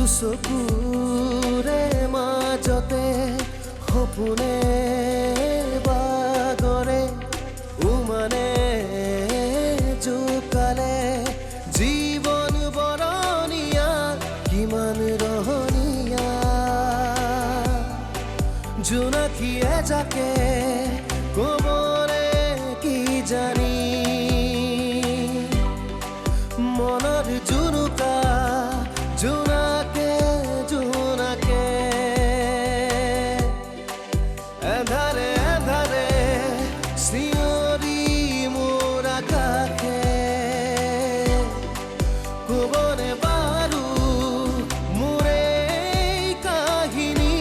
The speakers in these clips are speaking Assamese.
দুচকুৰে মাজতে সপোনে বাগৰে উমানে জোকালে জীৱন বৰণীয়া কিমান ৰহণীয়া জোনাকীয়ে যাকে কবৰে কি জানি মনৰ জুনুকা জোনাকে জোনাকে এন্ধাৰে এন্ধাৰে চিঞৰি মোৰ আকাশে কবনে বাৰু মোৰে কাহিনী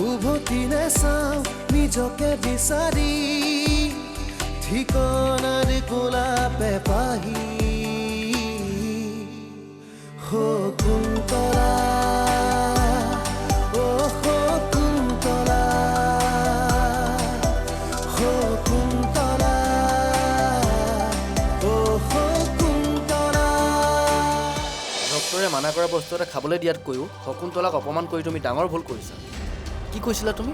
উভতি নাচাওঁ নিজকে বিচাৰি ঠিকনাৰ গোলাপে পাহি শকুন্তলা ও শকুন্তলা শকুন্তলা ও শকুন্তলা ডক্টৰে মানা কৰা বস্তু এটা খাবলৈ দিয়াতকৈও শকুন্তলাক অপমান কৰি তুমি ডাঙৰ ভুল কৰিছা কি কৈছিলা তুমি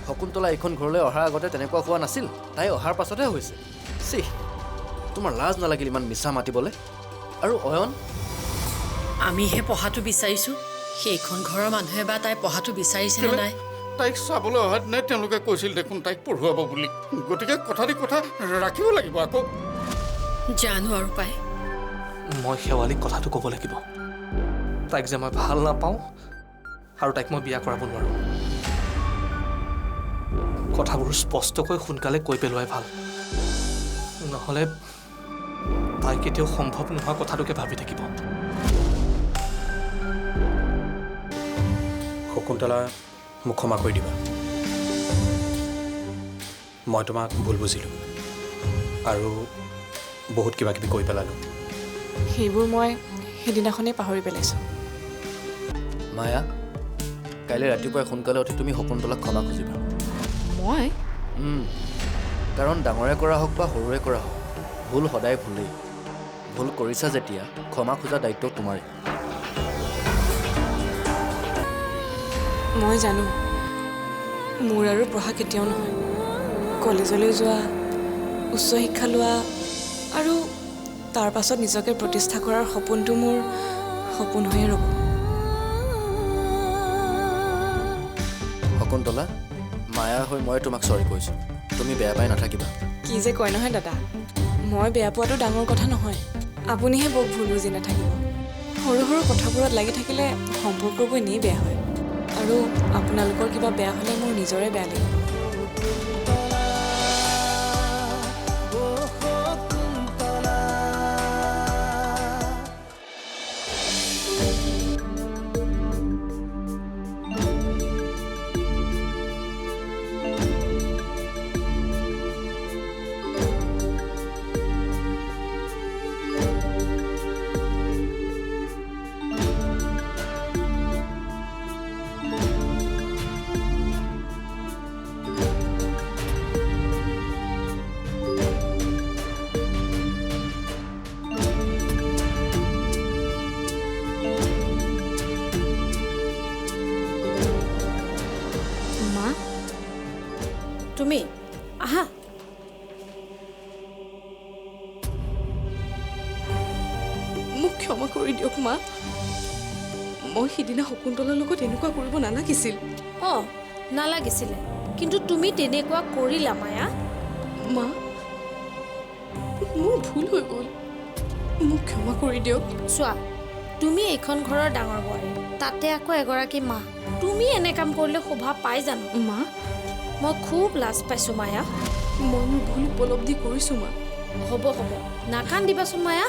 শকুন্তলা এইখন ঘৰলৈ অহাৰ আগতে তেনেকুৱা হোৱা নাছিল তাই অহাৰ পাছতহে হৈছে চি তোমাৰ লাজ নালাগিল ইমান মিছা মাতিবলৈ আৰু অয়ন আমিহে পঢ়াটো বিচাৰিছোঁ সেইখন ঘৰৰ মানুহে বা তাই পঢ়াটো বিচাৰিছে নে নাই তাইক চাবলৈ অহা দিনাই তেওঁলোকে কৈছিল দেখোন তাইক পঢ়ুৱাব বুলি গতিকে কথা ৰাখিব লাগিব আকৌ জানো আৰু পাই মই শেৱালীক কথাটো ক'ব লাগিব তাইক যে মই ভাল নাপাওঁ আৰু তাইক মই বিয়া কৰাব নোৱাৰোঁ কথাবোৰ স্পষ্টকৈ সোনকালে কৈ পেলোৱাই ভাল নহ'লে তাই কেতিয়াও সম্ভৱ নোহোৱা কথাটোকে ভাবি থাকিব শকুন্তলা মোক ক্ষমা কৰি দিবা মই তোমাক ভুল বুজিলোঁ আৰু বহুত কিবা কিবি কৈ পেলালোঁ সেইবোৰ মই সেইদিনাখনেই পাহৰি পেলাইছোঁ মায়া কাইলৈ ৰাতিপুৱাই সোনকালে উঠি তুমি শকুন্তলাক ক্ষমা খুজিবা মই কাৰণ ডাঙৰে কৰা হওক বা সৰুৰে কৰা হওক ভুল সদায় ভুলেই ভুল কৰিছা যেতিয়া ক্ষমা খোজা দায়িত্ব তোমাৰেই মই জানো মোৰ আৰু পঢ়া কেতিয়াও নহয় কলেজলৈ যোৱা উচ্চ শিক্ষা লোৱা আৰু তাৰ পাছত নিজকে প্ৰতিষ্ঠা কৰাৰ সপোনটো মোৰ সপোন হৈয়ে ৰ'ব শকুন্তলা মায়া হৈ মই তোমাক চৰি কৈছোঁ তুমি বেয়া পাই নাথাকিবা কি যে কয় নহয় দাদা মই বেয়া পোৱাটো ডাঙৰ কথা নহয় আপুনিহে বৰ ভুল বুজি নাথাকিব সৰু সৰু কথাবোৰত লাগি থাকিলে সম্পৰ্কবোৰ এনেই বেয়া হয় আৰু আপোনালোকৰ কিবা বেয়া হ'লে মোৰ নিজৰে বেয়া লাগিব তুমি আহা মোক ক্ষমা কৰি দিয়ক মা মই সিদিনা শকুন্তলাৰ লগত এনেকুৱা কৰিব নালাগিছিল অঁ নালাগিছিলে কিন্তু তুমি তেনেকুৱা কৰিলা মায়া মা মোৰ ভুল হৈ গ'ল মোক ক্ষমা কৰি দিয়ক চোৱা তুমি এইখন ঘৰৰ ডাঙৰ বোৱাৰী তাতে আকৌ এগৰাকী মা তুমি এনে কাম কৰিলে শোভা পাই জানো মা মই খুব লাজ পাইছোঁ মায়া মই মোৰ ভুল উপলব্ধি কৰিছোঁ মা হ'ব হ'ব নাকান্দিবাচোন মায়া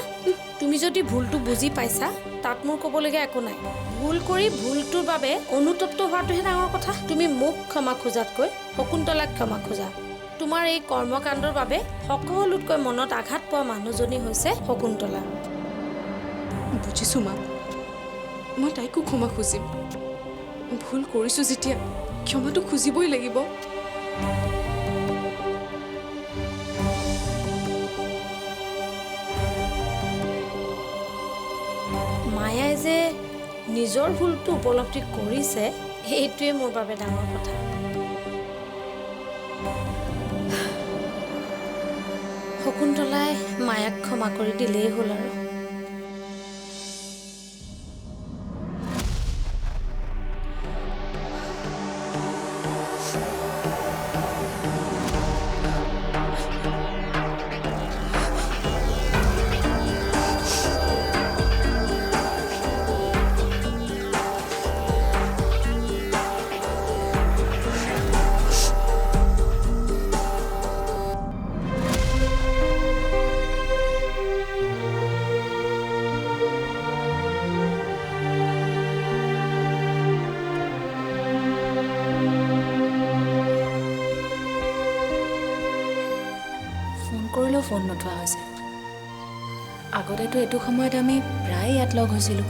তুমি যদি ভুলটো বুজি পাইছা তাত মোৰ ক'বলগীয়া একো নাই ভুল কৰি ভুলটোৰ বাবে অনুতপ্ত হোৱাটোহে ডাঙৰ কথা তুমি মোক ক্ষমা খোজাতকৈ শকুন্তলাক ক্ষমা খোজা তোমাৰ এই কৰ্মকাণ্ডৰ বাবে সকলোতকৈ মনত আঘাত পোৱা মানুহজনী হৈছে শকুন্তলা বুজিছোঁ মা মই তাইকো ক্ষমা খুজিম ভুল কৰিছোঁ যেতিয়া ক্ষমাটো খুজিবই লাগিব যে নিজৰ ভুলটো উপলব্ধি কৰিছে এইটোৱে মোৰ বাবে ডাঙৰ কথা। শকুন্তলাই মায়াক ক্ষমা কৰি দিলেই হ'ল আৰু। কৰিলেও ফোন নথোৱা হৈছে। আগতেতো এইটো সময়ত আমি প্ৰায় ইয়াত লগ হৈছিলোঁ।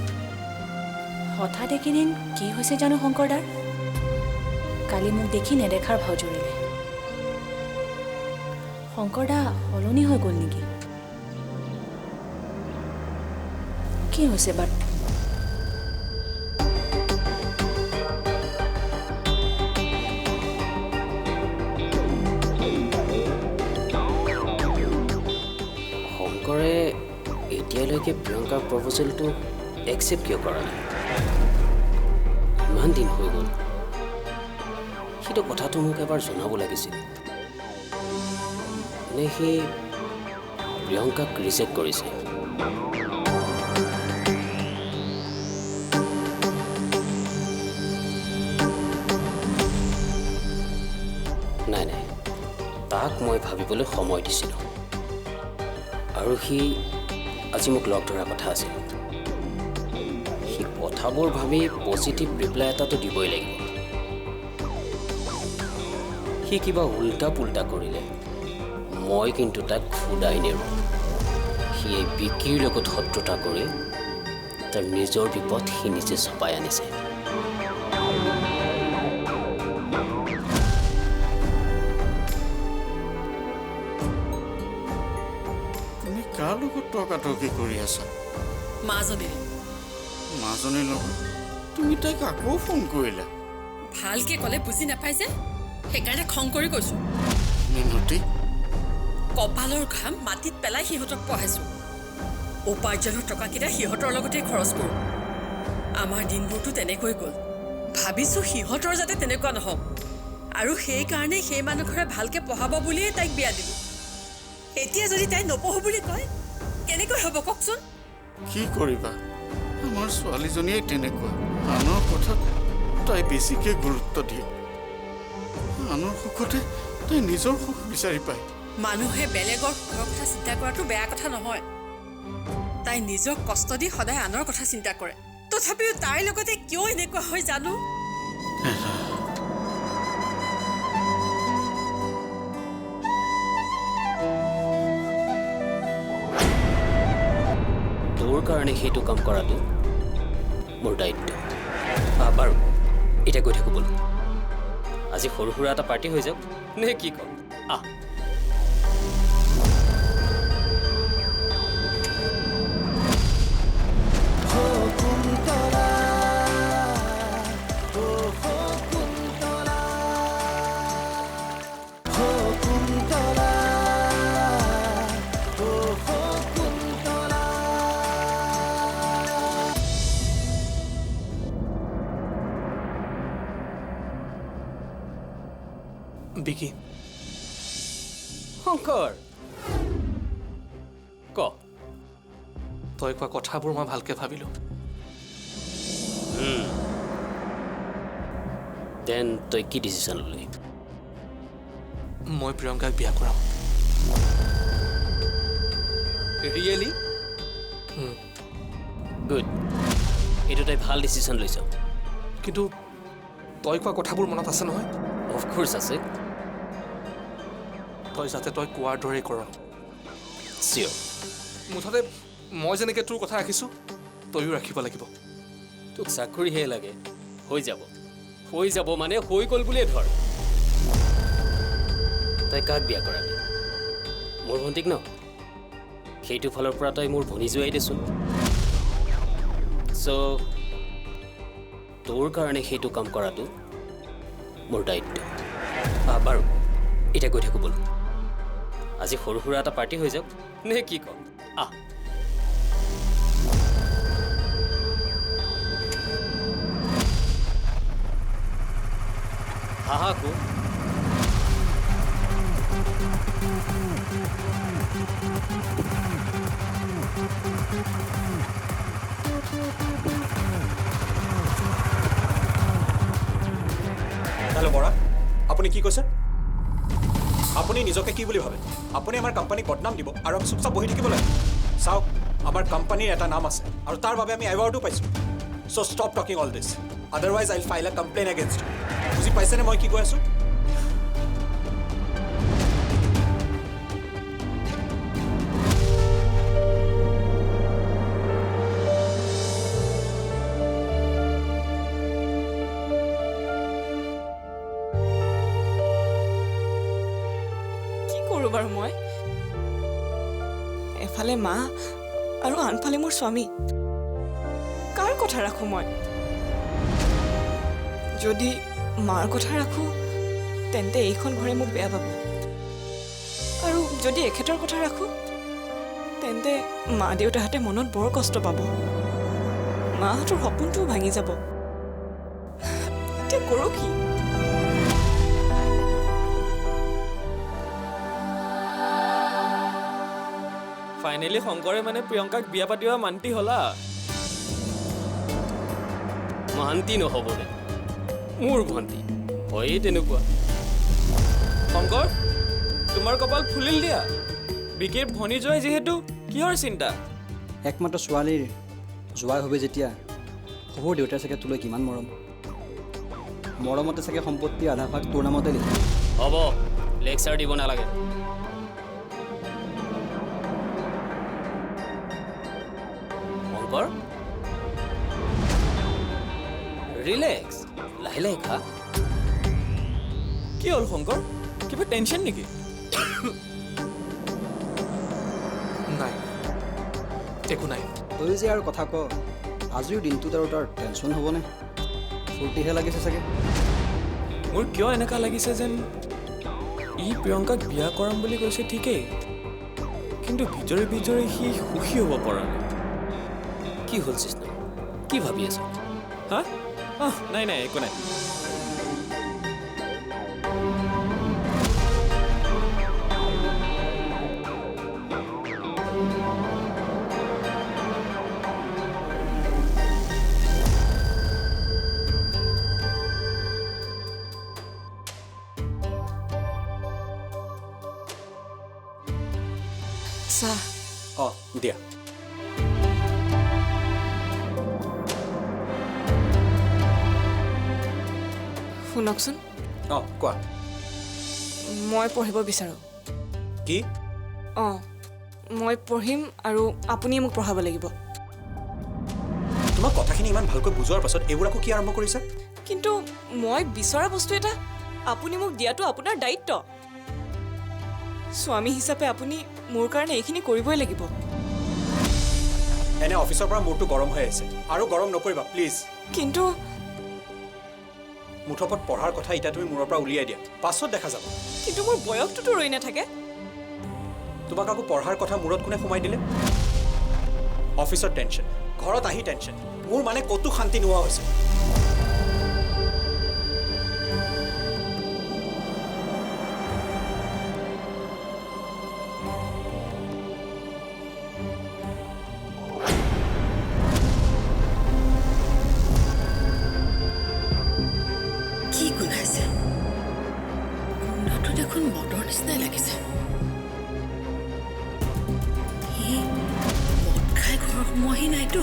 হঠাৎ এইকেইদিন কি হৈছে জানো শংকৰদাৰ? কালি মোক দেখি নেদেখাৰ ভাও জুৰিলে। শংকৰদা সলনি হৈ গ'ল নেকি? কি হৈছে বাৰু? শংকৰে এতিয়ালৈকে প্ৰিয়ংকাৰ প্ৰপ'জেলটো একচেপ্ট কিয় কৰা নাই? ইমান দিন হৈ গ'ল। সিটো কথাটো মোক এবাৰ জনাব লাগিছিল। নে সি প্ৰিয়ংকাক ৰিজেক্ট কৰিছে? নাই নাই, তাক মই ভাবিবলৈ সময় দিছিলোঁ। আৰু সি আজি মোক লগ ধৰাৰ কথা আছিল। সি কথাবোৰ ভাবি পজিটিভ ৰিপ্লাই এটাতো দিবই লাগিব। সি কিবা উল্টা পুল্টা কৰিলে মই কিন্তু তাক খুদাই নেৰোঁ। সি এই বিকিৰ লগত শত্ৰুতা কৰি তাৰ নিজৰ বিপদ সি নিজে চপাই আনিছে। কাৰ লগত তৰ্কাতৰ্কি কৰি আছা? মাজনীৰ লগত? তুমি তাইক আকৌ ফোন কৰিলা? ভালকে ক'লে বুজি নাপাই যে, সেইকাৰণে খং কৰি কৈছো। মিনতি, কপালৰ ঘাম মাটিত পেলাই সিহঁতক পঢ়াইছো। উপাৰ্জনৰ টকাকেইটা সিহঁতৰ লগতে খৰচ কৰোঁ। আমাৰ দিনবোৰতো তেনেকৈ গ'ল। ভাবিছো সিহঁতৰ যাতে তেনেকুৱা নহওক, আৰু সেইকাৰণে সেই মানুহ ঘৰে ভালকে পঢ়াব বুলিয়ে তাইক বিয়া দিলোঁ। এতিয়া যদি তাই নপঢ়ো বুলি কয় কেনেকৈ হ'ব কওকচোন? কি কৰিবা? আমাৰ ছোৱালীজনীয়ে তেনেকুৱা। আনৰ কথাত তাই বেছিকৈ গুৰুত্ব দিয়ে। আনৰ সুখতে তাই নিজৰ সুখ বিচাৰি পায়। মানুহে বেলেগৰ সুখৰ কথা চিন্তা কৰাটো বেয়া কথা নহয়। তাই নিজক কষ্ট দি সদায় আনৰ কথা চিন্তা কৰে। তথাপিও তাইৰ লগতে কিয় এনেকুৱা হয় জানো? তোৰ কাৰণে সেইটো কাম কৰাটো মোৰ দায়িত্ব। বাৰু এতিয়া গৈ থাকোঁ ব'ল। আজি সৰু সুৰা এটা পাৰ্টি হৈ যাওক নে কি কম? আহ, শকুন্তলা ও শকুন্তলা শকুন্তলা ও শকুন্তলা। বিকি, শংকৰ ক। তই কোৱা কথাবোৰ মই ভালকৈ ভাবিলোঁ। দেন তই কি ডিচিশ্যন ল'লি? মই প্ৰিয়ংকাক বিয়া কৰাম। ৰিয়েলি? গুড, এইটো তই ভাল ডিচিশ্যন লৈছ। কিন্তু তই কোৱা কথাবোৰ মনত আছে নহয়? অফক'ৰ্ছ আছে। তই যাতে তই কোৱাৰ দৰেই কৰ। চিয়'ৰ। মুঠতে মই যেনেকৈ তোৰ কথা ৰাখিছোঁ তয়ো ৰাখিব লাগিব। তোক চাকৰিহে লাগে। হৈ যাব, হৈ যাব মানে হৈ গ'ল বুলিয়ে ধৰ। তই কাক বিয়া কৰাবি? মোৰ ভণ্টিক ন? সেইটো ফালৰ পৰা তই মোৰ ভনী জোৱাই দেচোন। চ' তোৰ কাৰণে সেইটো কাম কৰাটো মোৰ দায়িত্ব। বাৰু এতিয়া গৈ থাকোঁ ব'ল। আজি সৰু সুৰা এটা পাৰ্টি হৈ যাওক নে কি কম? আহ হাহাকো হেল্ল' বৰা, আপুনি কি কৈছে? আপুনি নিজকে কি বুলি ভাবে? আপুনি আমাৰ কোম্পানীক বদনাম দিব আৰু আমি চুপচাপ বহি থাকিব লাগে? চাওক, আমাৰ কোম্পানীৰ এটা নাম আছে আৰু তাৰ বাবে আমি এৱাৰ্ডো পাইছোঁ। So' stop talking all this, otherwise I'll file a complain against you. বুজি পাইছেনে মই কি কৈ আছোঁ? বাৰু মই এফালে মা আৰু আনফালে মোৰ স্বামী, কাৰ কথা ৰাখোঁ মই? যদি মাৰ কথা ৰাখোঁ তেন্তে এইখন ঘৰে মোক বেয়া পাব, আৰু যদি এখেতৰ কথা ৰাখোঁ তেন্তে মা দেউতাহঁতে মনত বৰ কষ্ট পাব, মাহঁতৰ সপোনটোও ভাঙি যাব। এতিয়া কৰোঁ কি? ফাইনেলি শংকৰে মানে প্ৰিয়ংকাক বিয়া পাতিবা মান্তি হলা? মান্তি নহ'বনে? মোৰ ভণ্টি হয়েই তেনেকুৱা। শংকৰ, তোমাৰ কপাল ফুলিল দিয়া। বিকিৰ ভনী জয় যিহেতু কিহৰ চিন্তা? একমাত্ৰ ছোৱালীৰ জোৱাই হবে যেতিয়া শহুৰ দেউতাই চাগে তোলৈ কিমান মৰম, মৰমতে চাগে সম্পত্তি আধা ভাগ তোৰ নামতে লিখি। হ'ব, লেকচাৰ দিব নালাগে। শংকৰ, ৰিলেক্স, লাহে লাহে খা। কি হ'ল শংকৰ, কিবা টেনশ্যন নেকি? নাই, একো নাই। তই যে আৰু কথা ক, আজিৰ দিনটোত আৰু তাৰ টেনশ্যন হ'বনে? ফূৰ্তিহে লাগিছে চাগে। মোৰ কিয় এনেকুৱা লাগিছে যেন ই প্ৰিয়ংকাক বিয়া কৰাম বুলি কৈছে ঠিকেই, কিন্তু ভিতৰে ভিতৰে সি সুখী হ'ব পৰা নাই। কি হ'ল কৃষ্ণ, কি ভাবি আছ? হা? নাই নাই, একো নাই। চাহ। অঁ দিয়া। শুনকচোন, অঁ কোৱা। মই পঢ়িব বিচাৰোঁ। কি? অঁ, মই পঢ়িম আৰু আপুনি মোক পঢ়াব লাগিব। তোমাক কথাখিনি ইমান ভালকৈ বুজোৱাৰ পাছত এইবোৰ আকৌ কি আৰম্ভ কৰিছা? কিন্তু মই বিচৰা বস্তু এটা আপুনি মোক দিয়াটো আপোনাৰ দায়িত্ব। স্বামী হিচাপে আপুনি মোৰ কাৰণে এইখিনি কৰিবই লাগিব। এনে অফিচৰ পৰা মূৰটো গৰম হৈ আহিছে, আৰু গৰম নকৰিবা প্লিজ। কিন্তু মুঠপত পঢ়াৰ কথা এতিয়া তুমি মূৰৰ পৰা উলিয়াই দিয়া, পাছত দেখা যাব। কিন্তু মোৰ বয়সটোতো ৰৈ নাথাকে। তোমাক আকৌ পঢ়াৰ কথা মূৰত কোনে সোমাই দিলে? অফিচত টেনশ্যন, ঘৰত আহি টেনশ্যন, মোৰ মানে ক'তো শান্তি নোহোৱা হৈছে। কি গোন্ধাইছে? গোন্ধটো দেখোন মদৰ নিচিনাই লাগিছে। সি মদ খাই ঘৰ সোমোৱাহি নাইতো।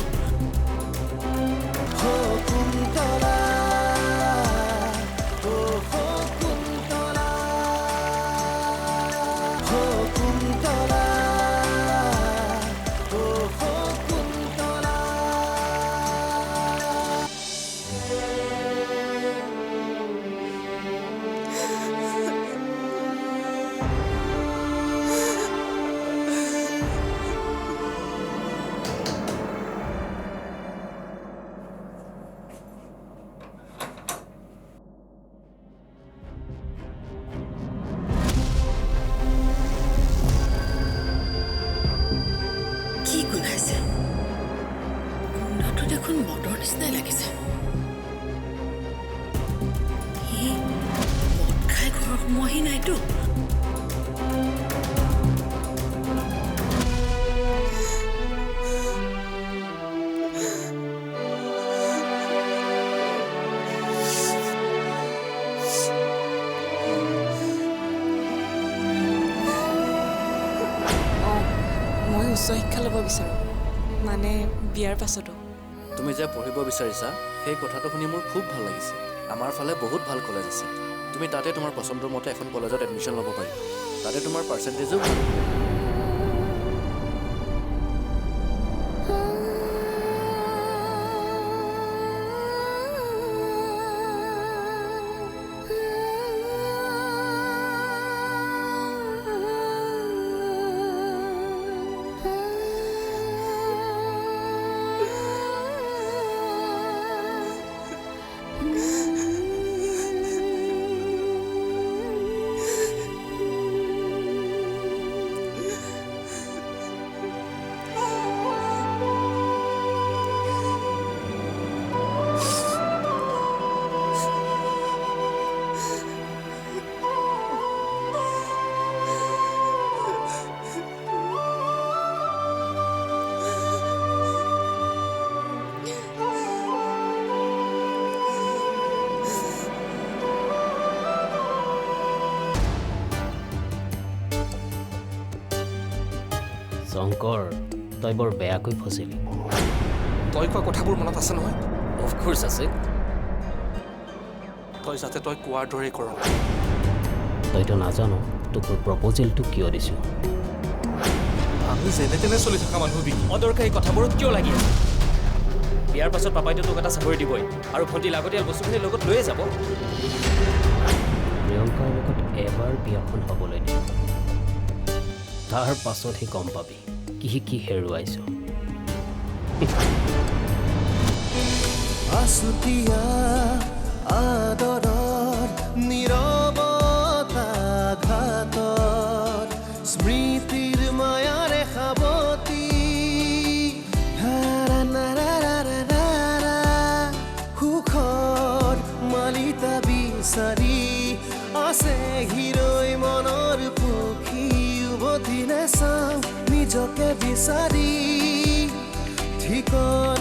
শকুন্তলা ও শকুন্তলা শকুন্তলা ও শকুন্তলা ঘৰ সোমোৱাহি নাইতো। অঁ মই উচ্চ শিক্ষা ল'ব বিচাৰোঁ, মানে বিয়াৰ পাছতো। তুমি যে পঢ়িব বিচাৰিছা সেই কথাটো শুনি মোৰ খুব ভাল লাগিছে। আমাৰ ফালে বহুত ভাল কলেজ আছে, তুমি তাতে তোমাৰ পচন্দৰ মতে এখন কলেজত এডমিশ্যন ল'ব পাৰিবা। তাতে তোমাৰ পাৰ্চেণ্টেজো ভাল। শংকৰ, তই বৰ বেয়াকৈ ফচিলি। তই কোৱা কথাবোৰ মনত আছে নহয়? অফক'ৰ্ছ আছে। তই যাতে তই কোৱাৰ দৰেই কৰ। তইতো নাজানো তোক মই প্ৰপ'জেলটো কিয় দিছোঁ। আমি যেনে তেনে চলি থকা মানুহ বিকি অদৰকাৰী কথাবোৰত কিয় লাগি আছে? বিয়াৰ পাছত পাপাইতো তোক এটা চাকৰি দিবই আৰু ভণ্টি লাগতিয়াল বস্তুখিনি লগত লৈয়ে যাব। প্ৰিয়ংকাৰ লগত এবাৰ বিয়াখন হ'বলৈ দিম, তাৰ পাছতহে গম পাবি কি হেৰুৱাইছ। আছুতীয়া আদৰৰ নীৰৱতা ঘাতত স্মৃতিৰ মায়াৰে সাৱতি সুখৰ মালিতা বিচাৰি আছে হিৰৈ মনৰ পক্ষী উভতি নাচাওঁ নিজকে বিচাৰি ঠিকনা